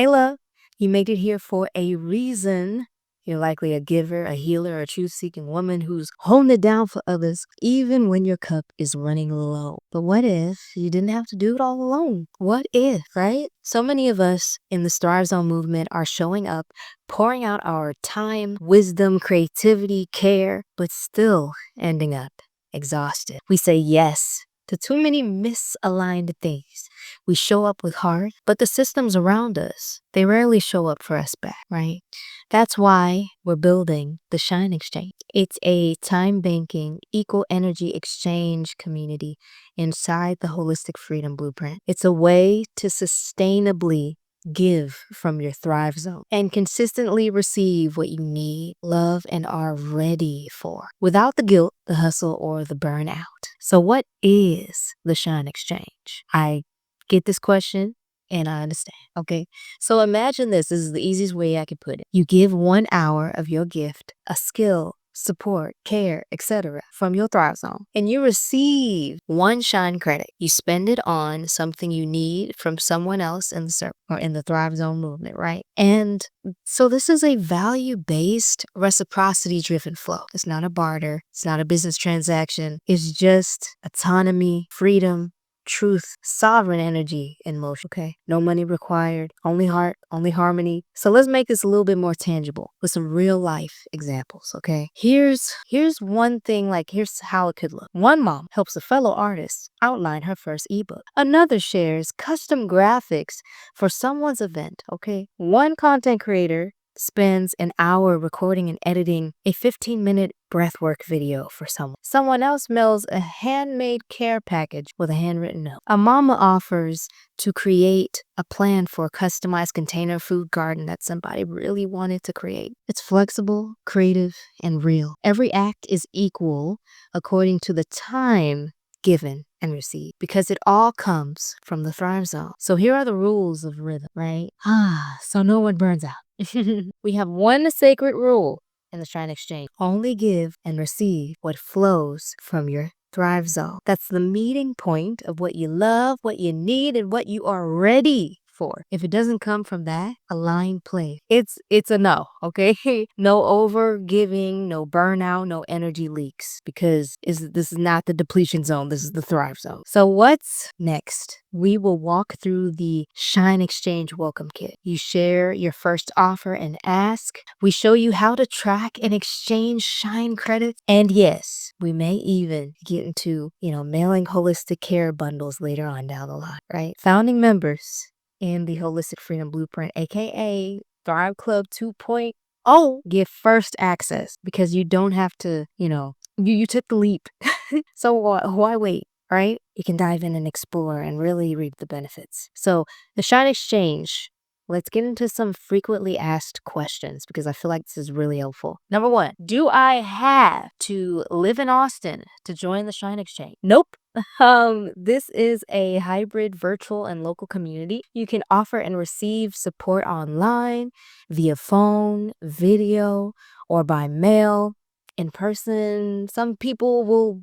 Hey, love, you made it here for a reason. You're likely a giver, a healer, a truth seeking woman who's holding it down for others, even when your cup is running low. But what if you didn't have to do it all alone? What if, right? So many of us in the Thrive Zone movement are showing up, pouring out our time, wisdom, creativity, care, but still ending up exhausted. We say yes to too many misaligned things. We show up with heart, but the systems around us, they rarely show up for us back, right? That's why we're building the Shine Exchange. It's a time banking, equal energy exchange community inside the Holistic Freedom Blueprint. It's a way to sustainably give from your Thrive Zone and consistently receive what you need, love, and are ready for without the guilt, the hustle, or the burnout. So, what is the Shine Exchange? I get this question and I understand. Okay. So, imagine this. This is the easiest way I could put it. You give 1 hour of your gift, a skill, support, care, etc. from your Thrive Zone, and you receive 1 Shine credit. You spend it on something you need from someone else in the circle or in the Thrive Zone movement, right? And so this is a value-based, reciprocity-driven flow. It's not a barter. It's not a business transaction. It's just autonomy, freedom, truth, sovereign energy in motion. Okay. No money required, only heart, only harmony. So let's make this a little bit more tangible with some real life examples. Okay. Here's one thing, like here's how it could look. One mom helps a fellow artist outline her first ebook. Another shares custom graphics for someone's event. Okay. One content creator spends an hour recording and editing a 15-minute breathwork video for someone. Someone else mails a handmade care package with a handwritten note. A mama offers to create a plan for a customized container food garden that somebody really wanted to create. It's flexible, creative, and real. Every act is equal according to the time given and received because it all comes from the Thrive Zone. So here are the rules of rhythm, right? So no one burns out. We have one sacred rule in the Shine Exchange. Only give and receive what flows from your Thrive Zone. That's the meeting point of what you love, what you need, and what you are ready for. If it doesn't come from that aligned place, it's a no, okay? No over giving, no burnout, no energy leaks, because this is not the depletion zone. This is the Thrive Zone. So what's next? We will walk through the Shine Exchange welcome kit. You share your first offer and ask. We show you how to track and exchange Shine credits. And yes, we may even get into, mailing holistic care bundles later on down the line, right? Founding members in the Holistic Freedom Blueprint, aka Thrive Club 2.0, get first access because you don't have to, you took the leap. So why wait? Right? You can dive in and explore and really reap the benefits. So the Shine Exchange, let's get into some frequently asked questions because I feel like this is really helpful. Number 1, do I have to live in Austin to join the Shine Exchange? Nope. This is a hybrid virtual and local community. You can offer and receive support online, via phone, video, or by mail. In person, some people will,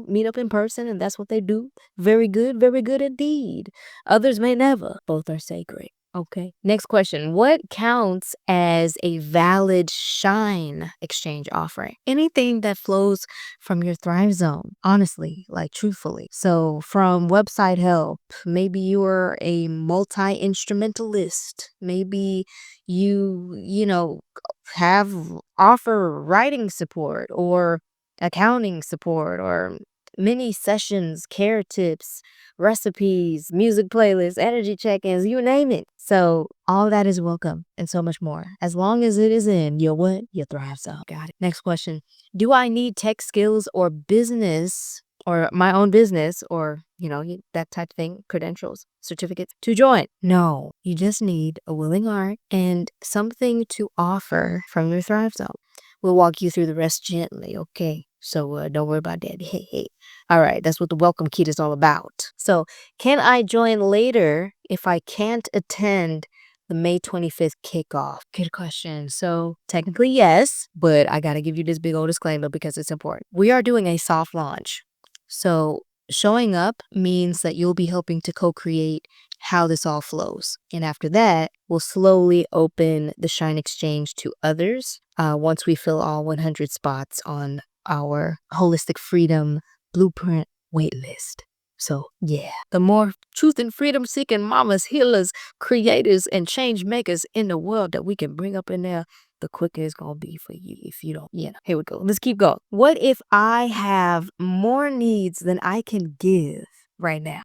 meet up in person and that's what they do. Very good indeed. Others may never. Both are sacred. Okay. Next question. What counts as a valid Shine Exchange offering? Anything that flows from your Thrive Zone, honestly, like truthfully. So from website help, maybe you are a multi-instrumentalist. Maybe you have offer writing support or accounting support or mini sessions, care tips, recipes, music playlists, energy check-ins, you name it. So all that is welcome and so much more. As long as it is in your what? Your Thrive Zone. Got it. Next question. Do I need tech skills or business or my own business or, that type of thing, credentials, certificates to join? No, you just need a willing heart and something to offer from your Thrive Zone. We'll walk you through the rest gently, okay? So don't worry about that. Hey. All right, that's what the welcome kit is all about. So can I join later if I can't attend the May 25th kickoff? Good question. So technically yes, but I got to give you this big old disclaimer because it's important. We are doing a soft launch. So showing up means that you'll be helping to co-create how this all flows. And after that, we'll slowly open the Shine Exchange to others once we fill all 100 spots on our Holistic Freedom Blueprint waitlist. So, yeah, the more truth and freedom seeking mamas, healers, creators, and change makers in the world that we can bring up in there, the quicker it's gonna be for you if you don't. Yeah, here we go. Let's keep going. What if I have more needs than I can give right now?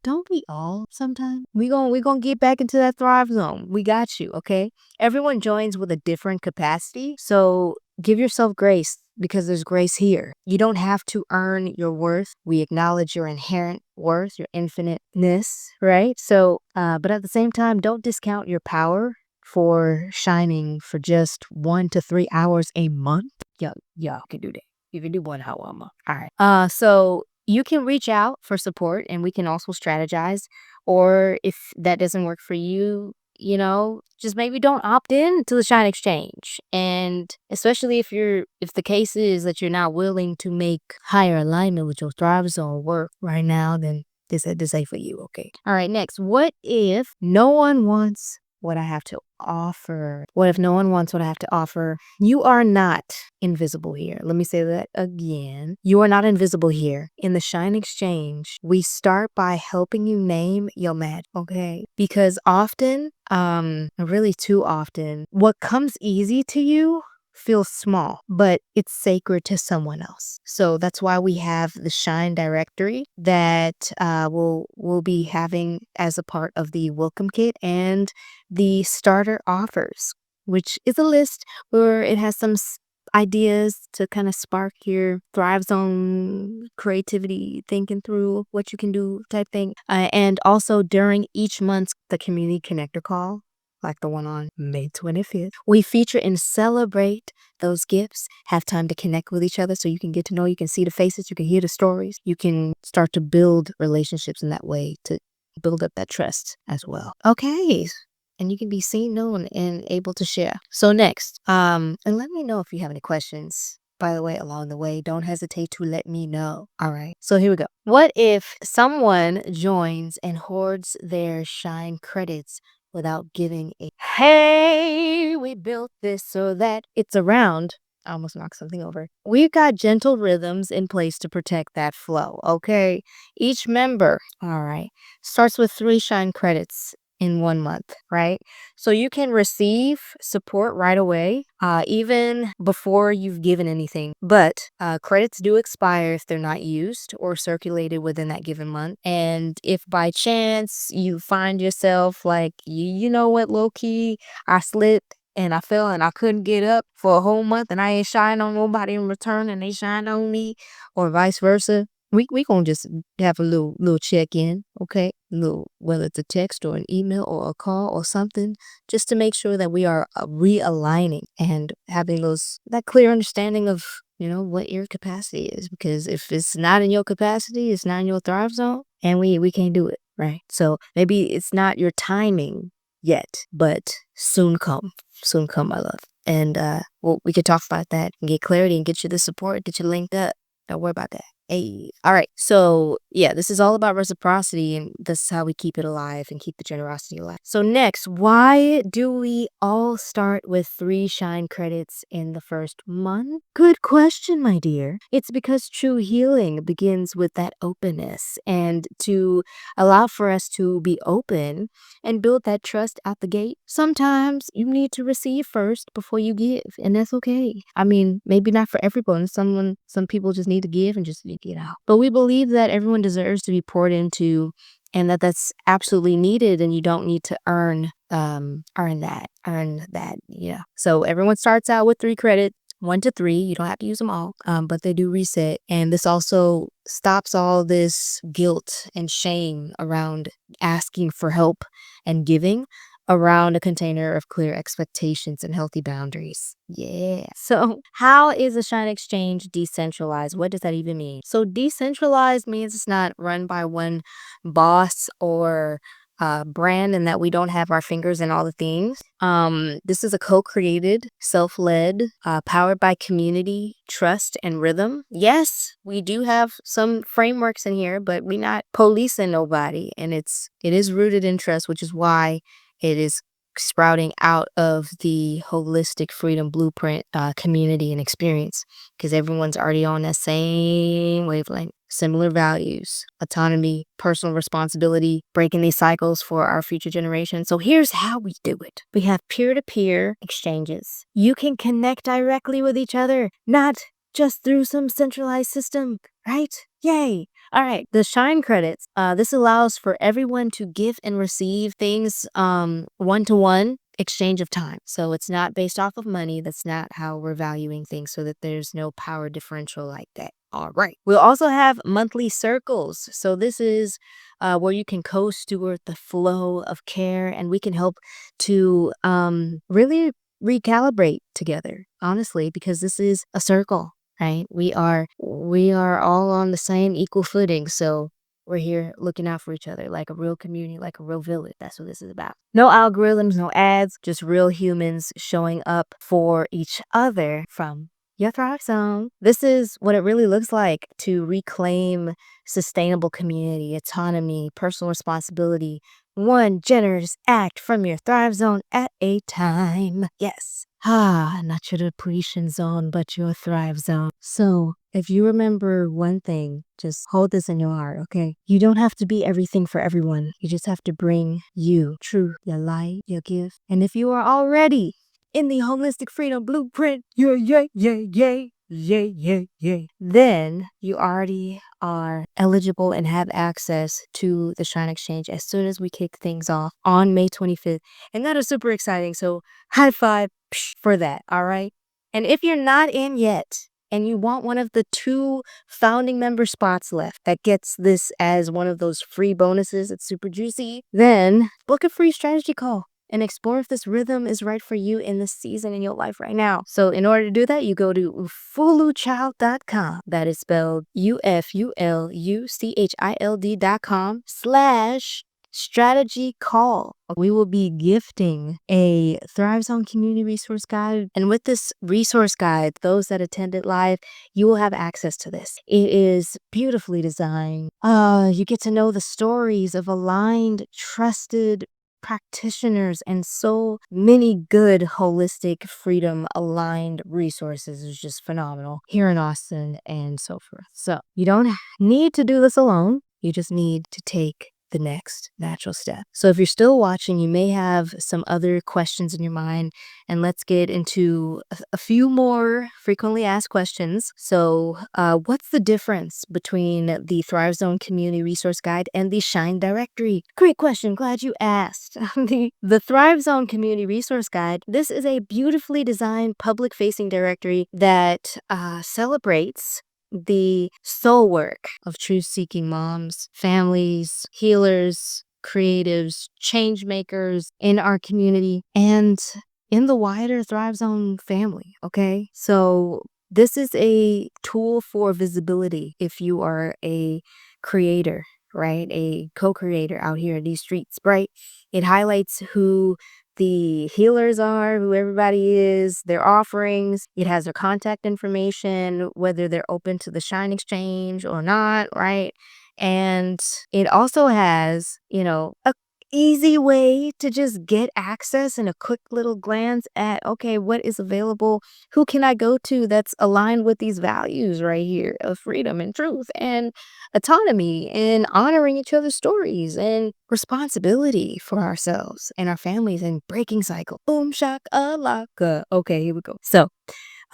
Don't we all sometimes? We gonna get back into that thrive zone. We got you, okay? Everyone joins with a different capacity, so give yourself grace because there's grace here. You don't have to earn your worth. We acknowledge your inherent worth, your infiniteness, right? So, but at the same time, don't discount your power for shining for just 1 to 3 hours a month. Yeah, can do that. You can do 1 hour a month. All right. So you can reach out for support and we can also strategize. Or if that doesn't work for you, just maybe don't opt in to the Shine Exchange. And especially if the case is that you're not willing to make higher alignment with your Thrive Zone work right now, then this ain't for you, okay? All right, next. What if no one wants what I have to offer? What if no one wants what I have to offer? You are not invisible here. Let me say that again. You are not invisible here. In the Shine Exchange, we start by helping you name your match, okay? Because often, really too often, what comes easy to you feels small, but it's sacred to someone else. So that's why we have the Shine directory that we'll be having as a part of the welcome kit and the starter offers, which is a list where it has some ideas to kind of spark your Thrive Zone creativity, thinking through what you can do type thing. And also during each month's the community connector call, like the one on May 25th, we feature and celebrate those gifts, have time to connect with each other so you can get to know, you can see the faces, you can hear the stories, you can start to build relationships in that way to build up that trust as well. Okay. And you can be seen, known, and able to share. So next, and let me know if you have any questions. By the way, along the way, don't hesitate to let me know. All right. So here we go. What if someone joins and hoards their Shine credits without giving a hey, we built this so that it's around? I almost knocked something over. We've got gentle rhythms in place to protect that flow, okay? Each member, all right, starts with 3 Shine credits in 1 month, right? So you can receive support right away, even before you've given anything. But credits do expire if they're not used or circulated within that given month. And if by chance you find yourself like, you know what, low key, I slipped and I fell and I couldn't get up for a whole month and I ain't shine on nobody in return and they shine on me, or vice versa, we gonna just have a little check in, okay? Little, whether it's a text or an email or a call or something, just to make sure that we are realigning and having that clear understanding of what your capacity is. Because if it's not in your capacity, it's not in your Thrive Zone, and we can't do it, right? So maybe it's not your timing yet, but soon come, my love. And we could talk about that and get clarity and get you the support, get you linked up. Don't worry about that. Hey, all right. So yeah, this is all about reciprocity, and this is how we keep it alive and keep the generosity alive. So next, why do we all start with 3 Shine credits in the first month? Good question, my dear. It's because true healing begins with that openness, and to allow for us to be open and build that trust out the gate, sometimes you need to receive first before you give, and that's okay. I mean, maybe not for everyone. Some people just need to give and just need to get out. But we believe that everyone deserves to be poured into, and that's absolutely needed, and you don't need to earn that. Yeah. So everyone starts out with 3 credits. 1 to 3, you don't have to use them all, but they do reset. And this also stops all this guilt and shame around asking for help and giving around a container of clear expectations and healthy boundaries. Yeah. So how is a Shine Exchange decentralized? What does that even mean? So decentralized means it's not run by one boss or brand and that we don't have our fingers in all the things. This is a co-created, self-led, powered by community, trust, and rhythm. Yes, we do have some frameworks in here, but we're not policing nobody, and it is rooted in trust, which is why it is sprouting out of the holistic freedom blueprint community and experience, because everyone's already on that same wavelength. Similar values, autonomy, personal responsibility, breaking these cycles for our future generations. So here's how we do it. We have peer-to-peer exchanges. You can connect directly with each other, not just through some centralized system, right? Yay. All right, the Shine credits. This allows for everyone to give and receive things one-to-one exchange of time. So it's not based off of money. That's not how we're valuing things, so that there's no power differential like that. All right. We'll also have monthly circles. So this is where you can co-steward the flow of care, and we can help to really recalibrate together, honestly, because this is a circle, right? We are all on the same equal footing. So we're here looking out for each other like a real community, like a real village. That's what this is about. No algorithms, no ads, just real humans showing up for each other from your Thrive Zone. This is what it really looks like to reclaim sustainable community, autonomy, personal responsibility, one generous act from your Thrive Zone at a time. Yes. Not your depletion zone, but your Thrive Zone. So, if you remember one thing, just hold this in your heart, okay? You don't have to be everything for everyone. You just have to bring you, truth, your light, your gift. And if you are already in the holistic freedom blueprint, then you already are eligible and have access to the Shine Exchange as soon as we kick things off on May 25th. And that is super exciting. So high five for that. All right. And if you're not in yet, and you want one of the 2 founding member spots left that gets this as one of those free bonuses, it's super juicy, then book a free strategy call and explore if this rhythm is right for you in this season in your life right now. So in order to do that, you go to ufuluchild.com. That is spelled ufuluchild.com/strategy call. We will be gifting a Thrive Zone community resource guide. And with this resource guide, those that attended live, you will have access to this. It is beautifully designed. You get to know the stories of aligned, trusted practitioners and so many good holistic freedom aligned resources. Is just phenomenal here in Austin and so forth. So you don't need to do this alone. You just need to take the next natural step. So if you're still watching, you may have some other questions in your mind, and let's get into a few more frequently asked questions. So what's the difference between the Thrive Zone Community Resource Guide and the Shine Directory? Great question. Glad you asked. The Thrive Zone Community Resource Guide, this is a beautifully designed public-facing directory that celebrates the soul work of truth-seeking moms, families, healers, creatives, change makers in our community and in the wider Thrive Zone family, okay? So this is a tool for visibility if you are a creator, right? A co-creator out here in these streets, right? It highlights who the healers are, who everybody is, their offerings. It has their contact information, whether they're open to the Shine Exchange or not, right? And it also has, a easy way to just get access and a quick little glance at, okay, what is available? Who can I go to that's aligned with these values right here of freedom and truth and autonomy and honoring each other's stories and responsibility for ourselves and our families and breaking cycle. Boom, shock, alaka. Okay, here we go. So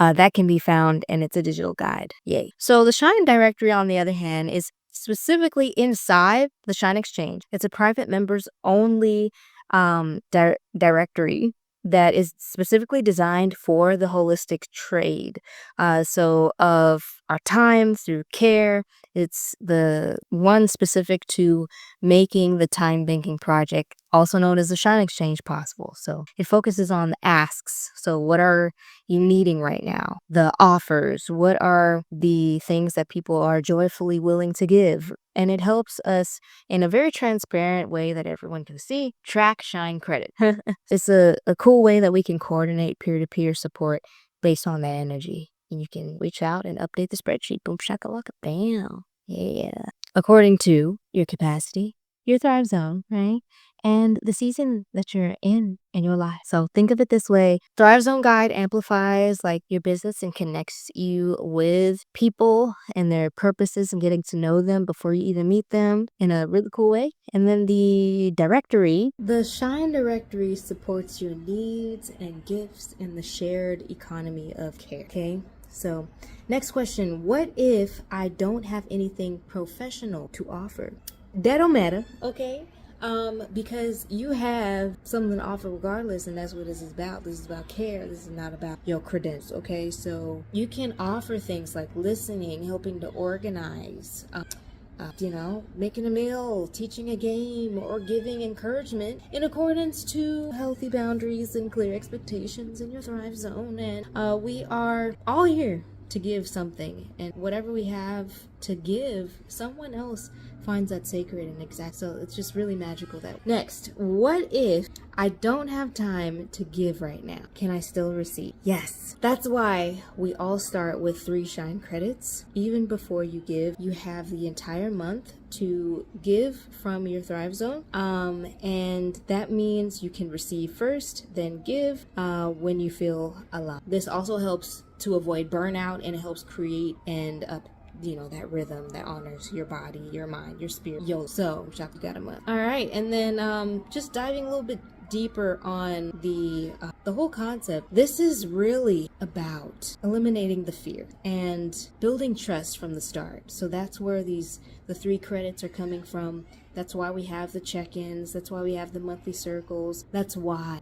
that can be found, and it's a digital guide. Yay. So the Shine Directory, on the other hand, is specifically inside the Shine Exchange. It's a private members only directory that is specifically designed for the holistic trade. So of our time through care. It's the one specific to making the time banking project, also known as the Shine Exchange, possible. So it focuses on the asks. So what are you needing right now? The offers. What are the things that people are joyfully willing to give? And it helps us in a very transparent way that everyone can see track Shine credit. It's a cool way that we can coordinate peer-to-peer support based on that energy. And you can reach out and update the spreadsheet. Boom shakalaka bam. Yeah. According to your capacity, your Thrive Zone, right? And the season that you're in your life. So think of it this way. Thrive Zone Guide amplifies like your business and connects you with people and their purposes and getting to know them before you even meet them in a really cool way. And then the directory. The Shine directory supports your needs and gifts in the shared economy of care. Okay. So next question, what if I don't have anything professional to offer? That don't matter, okay? Because you have something to offer regardless, and that's what this is about. This is about care. This is not about your credentials, okay? So you can offer things like listening, helping to organize, making a meal, teaching a game, or giving encouragement in accordance to healthy boundaries and clear expectations in your Thrive Zone. And we are all here to give something, and whatever we have to give, someone else finds that sacred and exact. So it's just really magical. That next, what if I don't have time to give right now? Can I still receive? Yes. That's why we all start with 3 Shine credits. Even before you give, you have the entire month to give from your Thrive Zone. And that means you can receive first, then give when you feel alive. This also helps to avoid burnout, and it helps create and that rhythm that honors your body, your mind, your spirit. So you got him up. All right, and then just diving a little bit deeper on the whole concept. This is really about eliminating the fear and building trust from the start. So that's where the 3 credits are coming from. That's why we have the check-ins. That's why we have the monthly circles. That's why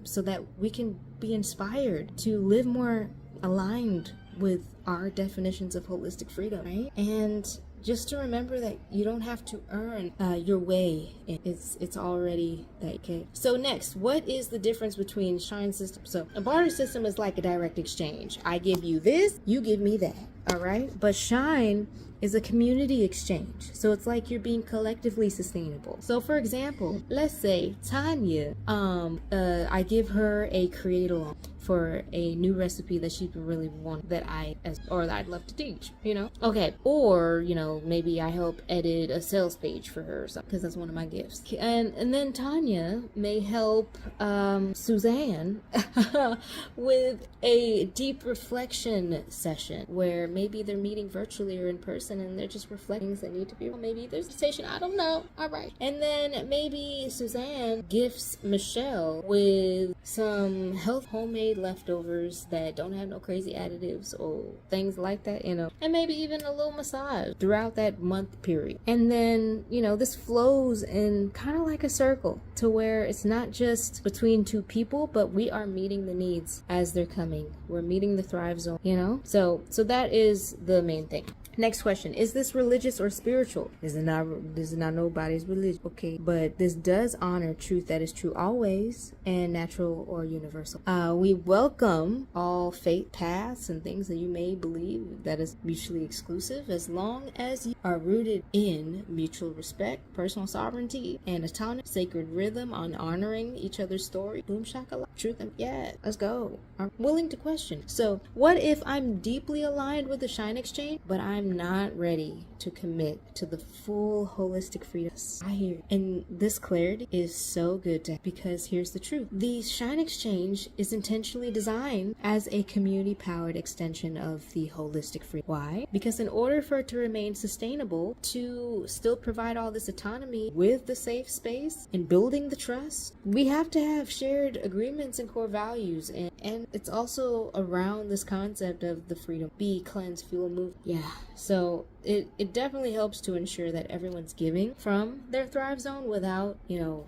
so that we can be inspired to live more aligned with our definitions of holistic freedom, right? And just to remember that you don't have to earn your way. It's already that. Okay. So next, what is the difference between Shine system? So a barter system is like a direct exchange. I give you this, you give me that. All right. But Shine is a community exchange. So it's like you're being collectively sustainable. So for example, let's say Tanya, I give her a create-along for a new recipe that she's been really wanting that I'd love to teach, Okay. Or, maybe I help edit a sales page for her or something, because that's one of my gifts. And then Tanya may help Suzanne with a deep reflection session where maybe they're meeting virtually or in person and they're just reflecting things that need to be, maybe there's a station, I don't know. All right. And then maybe Suzanne gifts Michelle with some homemade leftovers that don't have no crazy additives or things like that, and maybe even a little massage throughout that month period. And then, this flows in kind of like a circle to where it's not just between 2 people, but we are meeting the needs as they're coming. We're meeting the Thrive Zone, So that is the main thing. Next question, is this religious or spiritual? This is not nobody's religion. Okay, but this does honor truth that is true always and natural or universal. We welcome all faith paths and things that you may believe that is mutually exclusive, as long as you are rooted in mutual respect, personal sovereignty, and autonomy, sacred rhythm on honoring each other's story. Boom shakalaka. Truth and yeah, let's go. I'm willing to question. So what if I'm deeply aligned with the Shine Exchange, but I'm not ready to commit to the full holistic freedom? I hear you. And this clarity is so good because here's the truth. The Shine Exchange is intentionally designed as a community-powered extension of the holistic freedom. Why? Because in order for it to remain sustainable, to still provide all this autonomy with the safe space and building the trust, we have to have shared agreements and core values. And it's also around this concept of the freedom. Be, cleanse, fuel, move. Yeah. So it definitely helps to ensure that everyone's giving from their Thrive Zone without,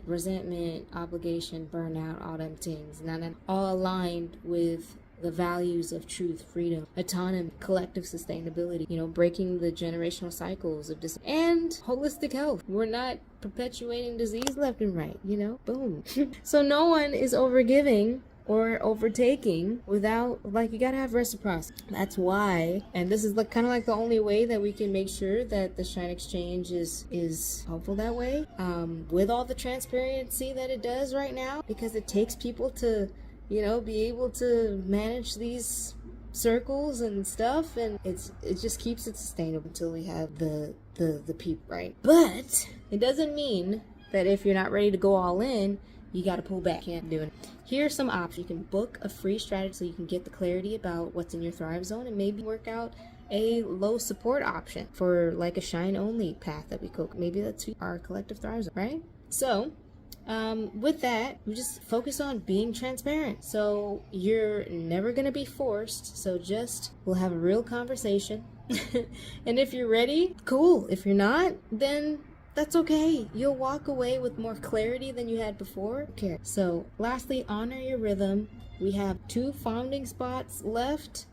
resentment, obligation, burnout, all them things. All aligned with the values of truth, freedom, autonomy, collective sustainability, breaking the generational cycles of and holistic health. We're not perpetuating disease left and right, boom. So no one is overgiving or overtaking without, you gotta have reciprocity. That's why, and this is kind of the only way that we can make sure that the Shine Exchange is helpful that way, with all the transparency that it does right now, because it takes people to be able to manage these circles and stuff, and it just keeps it sustainable until we have the people, right? But it doesn't mean that if you're not ready to go all in, you got to pull back. Can't do it. Here's some options. You can book a free strategy so you can get the clarity about what's in your Thrive Zone, and maybe work out a low support option for a Shine only path that we cook. Maybe that's our collective Thrive Zone, right? So with that, we just focus on being transparent. So you're never going to be forced. So we'll have a real conversation. And if you're ready, cool. If you're not, then that's okay. You'll walk away with more clarity than you had before. Okay. So lastly, honor your rhythm. We have 2 founding spots left.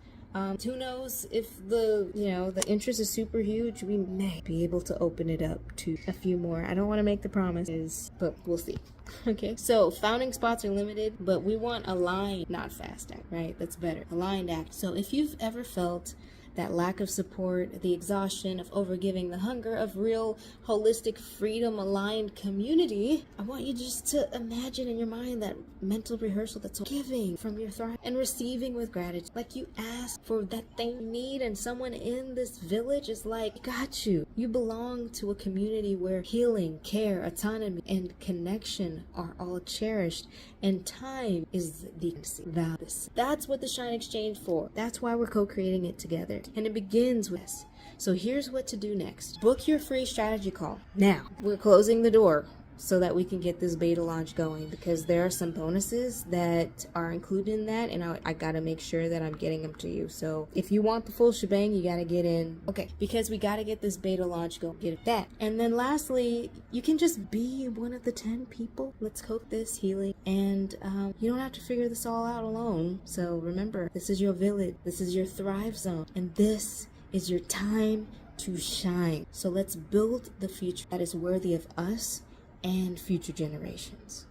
Who knows if the interest is super huge, we may be able to open it up to a few more. I don't want to make the promises, but we'll see. Okay, so founding spots are limited, but we want aligned, not fast act, right? That's better. Aligned act. So if you've ever felt that lack of support, the exhaustion of overgiving, the hunger of real holistic freedom aligned community, I want you just to imagine in your mind that mental rehearsal that's giving from your Thrive and receiving with gratitude. You ask for that thing you need, and someone in this village is got you. You belong to a community where healing, care, autonomy, and connection are all cherished, and time is the value. That's what the Shine Exchange for. That's why we're co-creating it together. And it begins with this. So here's what to do next. Book your free strategy call. Now, we're closing the door so that we can get this beta launch going, because there are some bonuses that are included in that, and I gotta make sure that I'm getting them to you. So if you want the full shebang, you gotta get in. Okay, because we gotta get this beta launch going. Get that. And then lastly, you can just be one of the 10 people. Let's cook this healing. And you don't have to figure this all out alone. So remember, this is your village. This is your Thrive Zone. And this is your time to shine. So let's build the future that is worthy of us and future generations.